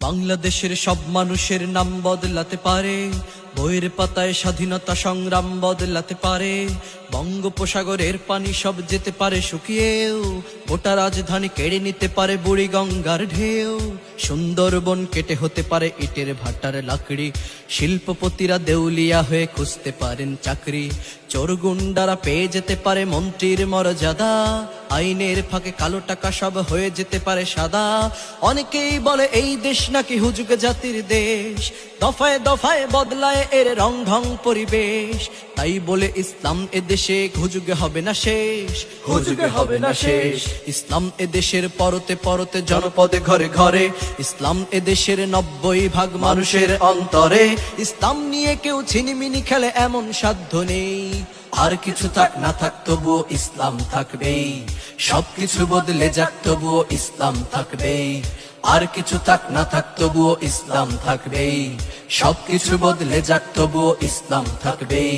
বাংলাদেশের সব মানুষের নাম বদলাতে পারে, বইয়ের পাতায় স্বাধীনতা সংগ্রাম বদলাতে পারে। বঙ্গোপসাগরের পানি সব যেতে পারে শুকিয়েও, গোটা রাজধানী কেড়ে নিতে পারে বুড়ি গঙ্গার ঢেউ। সুন্দরবন কেটে হতে পারে ইটের ভাটার লাকড়ি, শিল্পপতিরা দেউলিয়া হয়ে খুঁজতে পারেন চাকরি। চোর গুন্ডারা পেয়ে যেতে পারে মন্ত্রীর মর্যাদা, আইনের ফাঁকে কালো টাকা সব হয়ে যেতে পারে সাদা। অনেকেই বলে এই দেশ নাকি হুজুগ জাতির দেশ, দফায় দফায় বদলায় এর রং ঢং পরিবেশ। তাই বলে ইসলাম এদেশে হুজুগে হবে না শেষ, হুজুগে হবে না শেষ। ইসলাম এদেশের পরতে পরতে জনপদে ঘরে ঘরে, ইসলাম এদেশের 90% মানুষের অন্তরে। ইসলাম নিয়ে কেউ ছিনিমিনি খেলে এমন সাধ্য নেই, আর কিছু থাক না থাক তবুও ইসলাম থাকবেই। সবকিছু বদলে যাক তবুও ইসলাম থাকবেই, আর কিছু থাক না থাক তবুও ইসলাম থাকবেই। সবকিছু বদলে যাক তবুও ইসলাম থাকবেই।